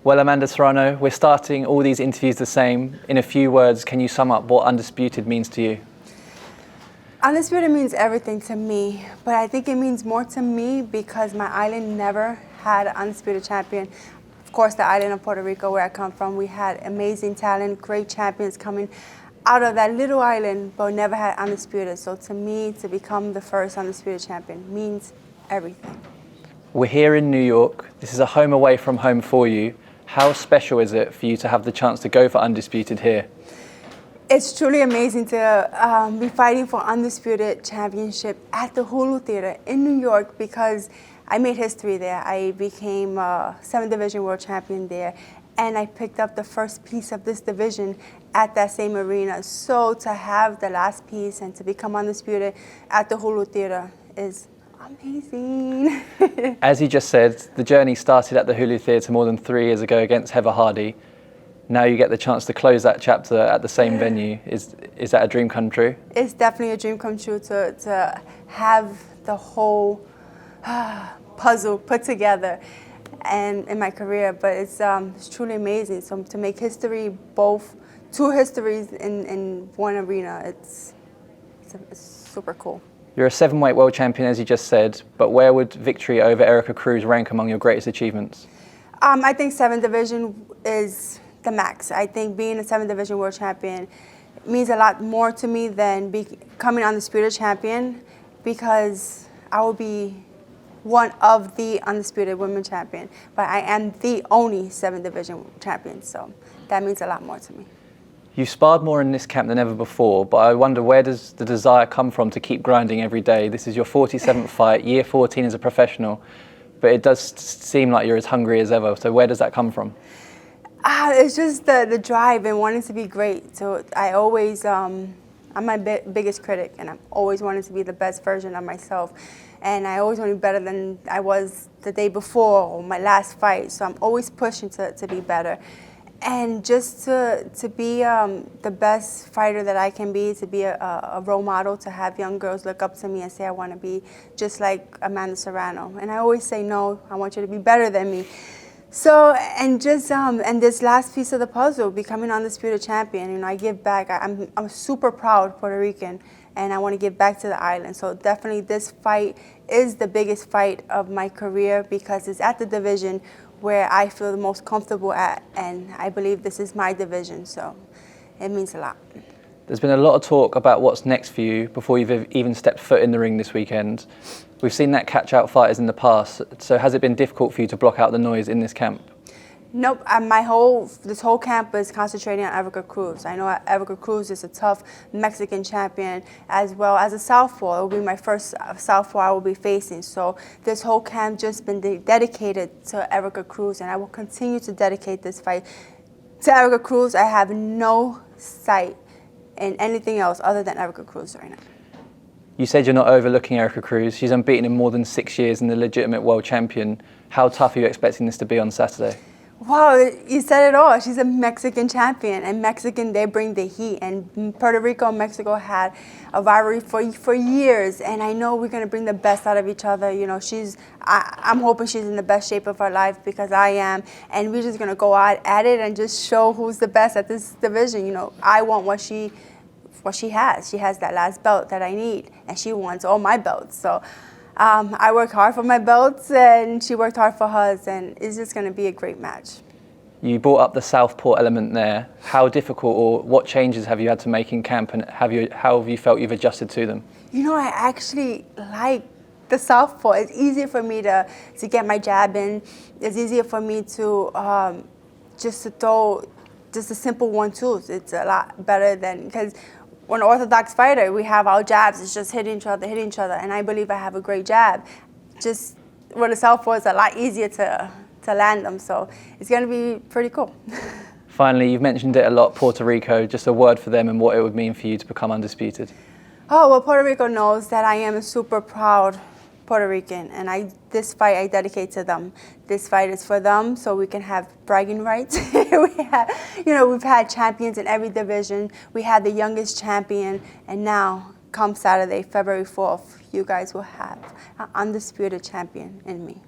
Well, Amanda Serrano, we're starting all these interviews the same. In a few words, can you sum up what undisputed means to you? Undisputed means everything to me, but I think it means more to me because my island never had an undisputed champion. Of course, the island of Puerto Rico, where I come from, we had amazing talent, great champions coming out of that little island, but never had undisputed. So to me, to become the first undisputed champion means everything. We're here in New York. This is a home away from home for you. How special is it for you to have the chance to go for undisputed here? It's truly amazing to be fighting for undisputed championship at the Hulu Theater in New York because I made history there. I became a 7th Division World Champion there, and I picked up the first piece of this division at that same arena. So to have the last piece and to become undisputed at the Hulu Theater is amazing. As you just said, the journey started at the Hulu Theatre more than 3 years ago against Heather Hardy. Now you get the chance to close that chapter at the same venue. Is that a dream come true? It's definitely a dream come true to have the whole puzzle put together and in my career, but it's truly amazing. So to make history, two histories in one arena, it's super cool. You're a 7-weight world champion, as you just said, but where would victory over Erika Cruz rank among your greatest achievements? I think 7th Division is the max. I think being a 7th Division world champion means a lot more to me than becoming undisputed champion, because I will be one of the undisputed women champion, but I am the only 7th Division champion, so that means a lot more to me. You've sparred more in this camp than ever before, but I wonder, where does the desire come from to keep grinding every day? This is your 47th fight, year 14 as a professional, but it does seem like you're as hungry as ever. So where does that come from? It's just the drive and wanting to be great. So I always, I'm my biggest critic, and I'm always wanting to be the best version of myself. And I always want to be better than I was the day before or my last fight. So I'm always pushing to be better. And just to be the best fighter that I can be, to be a role model, to have young girls look up to me and say, I want to be just like Amanda Serrano. And I always say, no, I want you to be better than me. So, and just, and this last piece of the puzzle, becoming undisputed champion, you know, I give back. I'm super proud Puerto Rican, and I want to give back to the island. So definitely this fight is the biggest fight of my career because it's at the division where I feel the most comfortable at, and I believe this is my division, so it means a lot. There's been a lot of talk about what's next for you before you've even stepped foot in the ring this weekend. We've seen that catch out fighters in the past, so has it been difficult for you to block out the noise in this camp? Nope, this whole camp is concentrating on Erika Cruz. I know Erika Cruz is a tough Mexican champion, as well as a southpaw. It will be my first southpaw I will be facing. So this whole camp just been dedicated to Erika Cruz, and I will continue to dedicate this fight to Erika Cruz. I have no sight in anything else other than Erika Cruz right now. You said you're not overlooking Erika Cruz. She's unbeaten in more than 6 years and the legitimate world champion. How tough are you expecting this to be on Saturday? Wow, you said it all. She's a Mexican champion, and Mexican, they bring the heat. And Puerto Rico and Mexico had a rivalry for years, and I know we're going to bring the best out of each other. You know, I'm hoping she's in the best shape of her life, because I am, and we're just going to go out at it and just show who's the best at this division. You know, I want what she has. She has that last belt that I need, and she wants all my belts. So I work hard for my belts, and she worked hard for hers, and it's just going to be a great match. You brought up the southpaw element there. How difficult, or what changes have you had to make in camp, and how have you felt you've adjusted to them? You know, I actually like the southpaw. It's easier for me to get my jab in. It's easier for me to just to throw just a simple 1-2s. It's a lot better than, because when an orthodox fighter, we have our jabs, it's just hitting each other, and I believe I have a great jab. Just with a southpaw, it's a lot easier to land them, so it's going to be pretty cool. Finally, you've mentioned it a lot, Puerto Rico, just a word for them and what it would mean for you to become undisputed. Oh, well, Puerto Rico knows that I am a super proud Puerto Rican, and this fight I dedicate to them. This fight is for them, so we can have bragging rights. We've had champions in every division. We had the youngest champion, and now, come Saturday, February 4th, you guys will have an undisputed champion in me.